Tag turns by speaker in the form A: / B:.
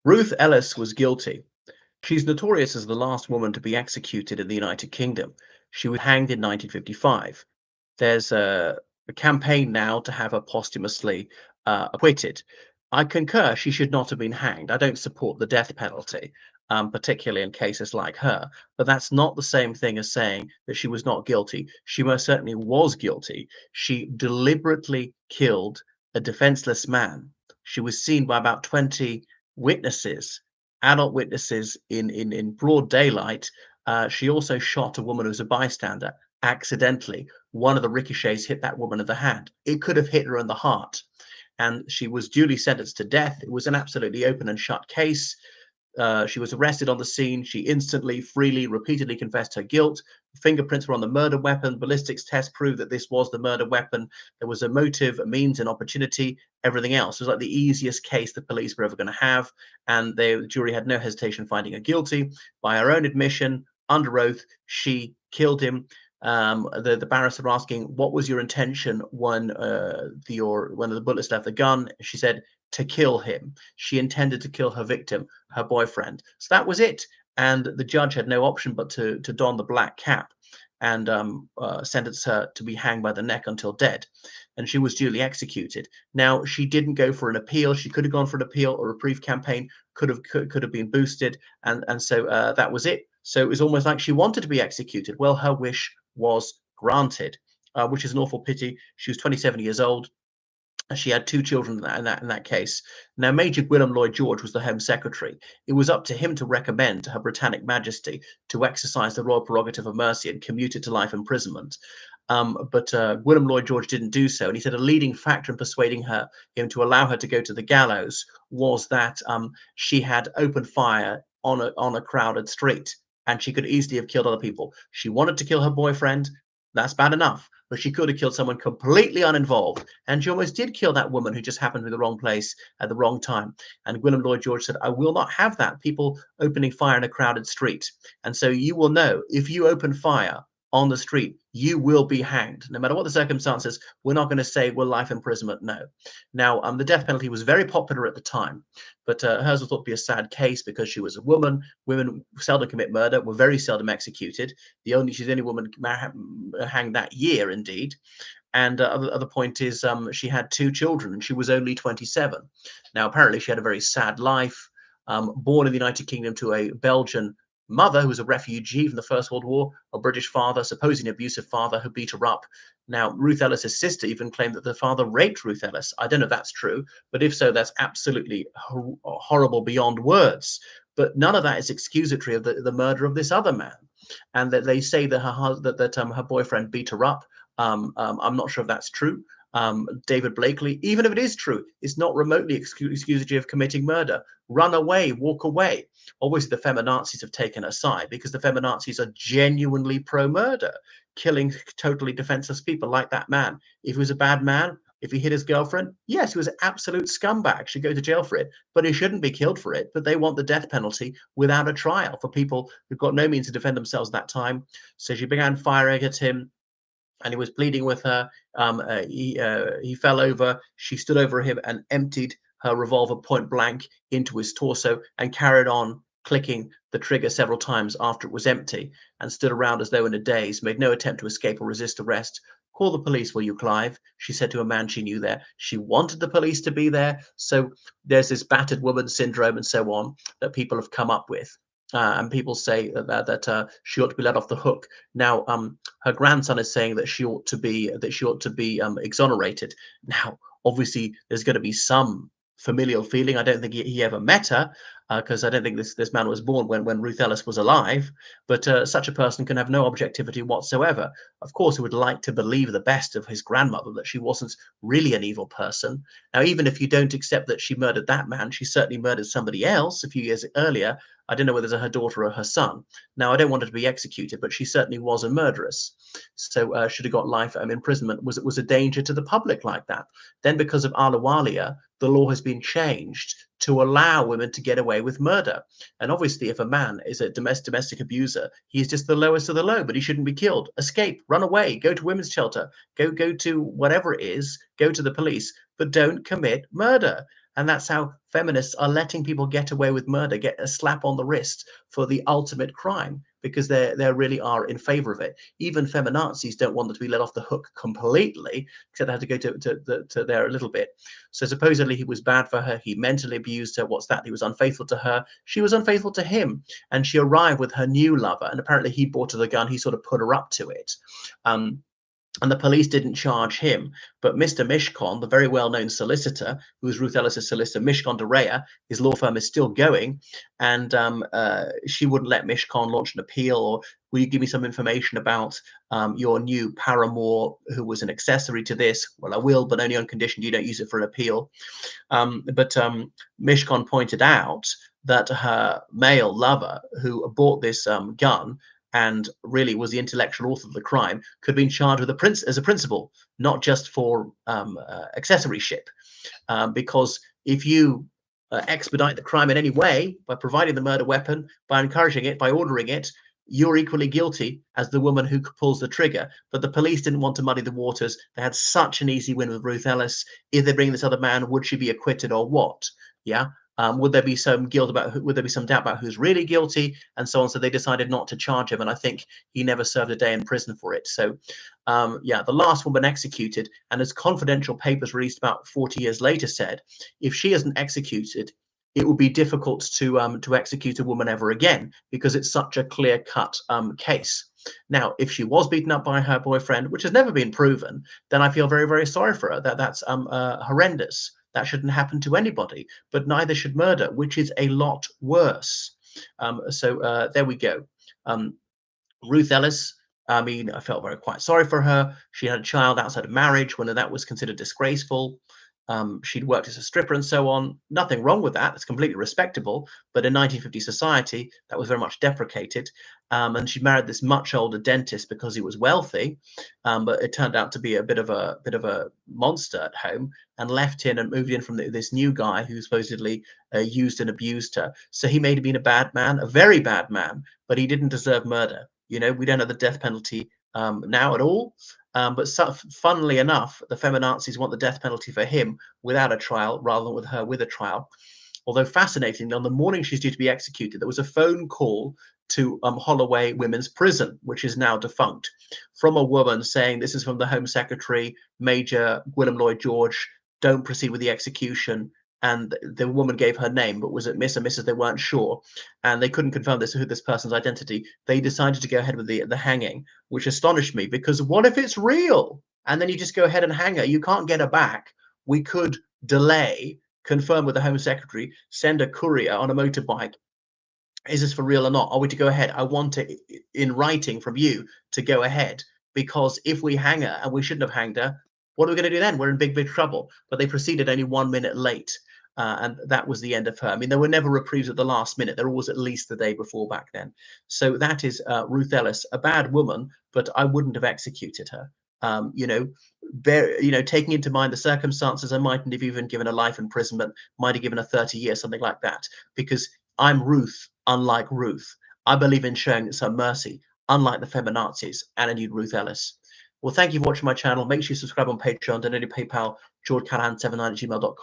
A: Ruth Ellis was guilty. She's notorious as the last woman to be executed in the United Kingdom. She was hanged in 1955. There's a campaign now to have her posthumously acquitted. I concur she should not have been hanged. I don't support the death penalty, particularly in cases like her. But that's not the same thing as saying that she was not guilty. She most certainly was guilty. She deliberately killed a defenseless man. She was seen by about 20 witnesses, adult witnesses, in broad daylight. She also shot a woman who was a bystander accidentally. One of the ricochets hit that woman in the hand. It could have hit her in the heart. And she was duly sentenced to death. It was an absolutely open and shut case. She was arrested on the scene. She instantly, freely, repeatedly confessed her guilt. Fingerprints were on the murder weapon. Ballistics test proved that this was the murder weapon. There was a motive, a means, an opportunity, everything else. It was like the easiest case the police were ever going to have. And the jury had no hesitation finding her guilty. By her own admission, under oath, she killed him. The barrister asking, "What was your intention when when the bullets left the gun?" She said, "To kill him." She intended to kill her victim, her boyfriend. So that was it. And the judge had no option but to don the black cap and sentence her to be hanged by the neck until dead. And she was duly executed. Now, she didn't go for an appeal. She could have gone for an appeal. A reprieve campaign could have been boosted, and so that was it. So it was almost like she wanted to be executed. Well, her wish was granted, which is an awful pity. She was 27 years old. She had two children in that case. Now, Major Gwilym Lloyd George was the Home Secretary. It was up to him to recommend to Her Britannic Majesty to exercise the royal prerogative of mercy and commute it to life imprisonment. But Gwilym Lloyd George didn't do so, and he said a leading factor in persuading him to allow her to go to the gallows was that she had opened fire on a crowded street, and she could easily have killed other people. She wanted to kill her boyfriend. That's bad enough, but she could have killed someone completely uninvolved. And she almost did kill that woman who just happened to be in the wrong place at the wrong time. And Gwilym Lloyd George said, "I will not have that, people opening fire in a crowded street. And so you will know, if you open fire on the street, you will be hanged. No matter what the circumstances, we're not going to say, well, life imprisonment." No. Now, the death penalty was very popular at the time, but hers was thought to be a sad case because she was a woman. Women seldom commit murder, were very seldom executed. She's the only woman hanged that year, indeed. And other point is, she had two children and she was only 27. Now, apparently, she had a very sad life. Born in the United Kingdom to a Belgian mother who was a refugee from the First World War, a British father, supposing abusive father, who beat her up. Now, Ruth Ellis's sister even claimed that the father raped Ruth Ellis. I don't know if that's true, but if so, that's absolutely horrible beyond words. But none of that is excusatory of the murder of this other man. And that they say that her boyfriend beat her up. I'm not sure if that's true. David Blakely, even if it is true, is not remotely excusatory of committing murder. Run away, walk away. Obviously, the feminazis have taken her side because the feminazis are genuinely pro-murder, killing totally defenseless people like that man. If he was a bad man, if he hit his girlfriend, yes, he was an absolute scumbag, should go to jail for it, but he shouldn't be killed for it. But they want the death penalty without a trial for people who've got no means to defend themselves at that time. So she began firing at him, and he was pleading with her. He fell over. She stood over him and emptied her revolver point blank into his torso and carried on clicking the trigger several times after it was empty, and stood around as though in a daze, made no attempt to escape or resist arrest. "Call the police, will you, Clive?" she said to a man she knew there. She wanted the police to be there. So there's this battered woman syndrome and so on that people have come up with. And people say that she ought to be let off the hook. Now, her grandson is saying that she ought to be exonerated. Now, obviously, there's going to be some familial feeling. I don't think he ever met her, because I don't think this man was born when Ruth Ellis was alive. But such a person can have no objectivity whatsoever. Of course, he would like to believe the best of his grandmother, that she wasn't really an evil person. Now, even if you don't accept that she murdered that man, she certainly murdered somebody else a few years earlier. I don't know whether it's her daughter or her son. Now, I don't want her to be executed, but she certainly was a murderess. So should have got life imprisonment. Was a danger to the public like that. Then, because of Ahluwalia, the law has been changed to allow women to get away with murder. And obviously, if a man is a domestic abuser, he is just the lowest of the low, but he shouldn't be killed. Escape, run away, go to women's shelter, go to whatever it is, go to the police, but don't commit murder. And that's how feminists are letting people get away with murder, get a slap on the wrist for the ultimate crime, because they really are in favor of it. Even feminazis don't want them to be let off the hook completely, except they have to go to there a little bit. So supposedly he was bad for her. He mentally abused her. What's that? He was unfaithful to her. She was unfaithful to him. And she arrived with her new lover. And apparently he bought her the gun. He sort of put her up to it. And the police didn't charge him. But Mr. Mishcon, the very well-known solicitor, who was Ruth Ellis's solicitor, Mishcon de Rea, his law firm is still going. And she wouldn't let Mishcon launch an appeal, or will you give me some information about your new paramour who was an accessory to this? Well, I will, but only on condition you don't use it for an appeal. But Mishcon pointed out that her male lover, who bought this gun and really was the intellectual author of the crime, could have been charged with as a principal, not just for accessoryship. Because if you expedite the crime in any way by providing the murder weapon, by encouraging it, by ordering it, you're equally guilty as the woman who pulls the trigger. But the police didn't want to muddy the waters. They had such an easy win with Ruth Ellis. If they bring this other man, would she be acquitted or what? Yeah. Would there be some would there be some doubt about who's really guilty and so on? So they decided not to charge him, and I think he never served a day in prison for it. So yeah, the last woman executed, and as confidential papers released about 40 years later said, if she isn't executed, it will be difficult to execute a woman ever again, because it's such a clear-cut case. Now, if she was beaten up by her boyfriend, which has never been proven, then I feel very, very sorry for her. That's horrendous. That shouldn't happen to anybody, but neither should murder, which is a lot worse. So there we go. Ruth Ellis, I mean, I felt quite sorry for her. She had a child outside of marriage when that was considered disgraceful. She'd worked as a stripper and so on. Nothing wrong with that. It's completely respectable. But in 1950 society, that was very much deprecated. And she married this much older dentist because he was wealthy. But it turned out to be a bit of a monster at home, and left in and moved in from this new guy who supposedly used and abused her. So he may have been a bad man, a very bad man, but he didn't deserve murder. You know, we don't have the death penalty now at all. But funnily enough, the feminazis want the death penalty for him without a trial rather than with her with a trial. Although fascinatingly, on the morning she's due to be executed, there was a phone call to Holloway Women's Prison, which is now defunct, from a woman saying, this is from the Home Secretary, Major Gwilym Lloyd George, don't proceed with the execution. And the woman gave her name, but was it Miss or Mrs.? They weren't sure, and they couldn't confirm this person's identity. They decided to go ahead with the hanging, which astonished me, because what if it's real? And then you just go ahead and hang her. You can't get her back. We could delay, confirm with the Home Secretary, send a courier on a motorbike. Is this for real or not? Are we to go ahead? I want it in writing from you to go ahead, because if we hang her, and we shouldn't have hanged her, what are we going to do then? We're in big, big trouble. But they proceeded only 1 minute late. And that was the end of her. I mean, there were never reprieves at the last minute. There was at least the day before back then. So that is Ruth Ellis, a bad woman, but I wouldn't have executed her. You know, taking into mind the circumstances, I mightn't have even given a life imprisonment, might have given a 30 years, something like that, because I'm Ruth, unlike Ruth. I believe in showing some mercy, unlike the feminazis, and indeed Ruth Ellis. Well, thank you for watching my channel. Make sure you subscribe on Patreon, donate to PayPal, georgecallahan79@gmail.com.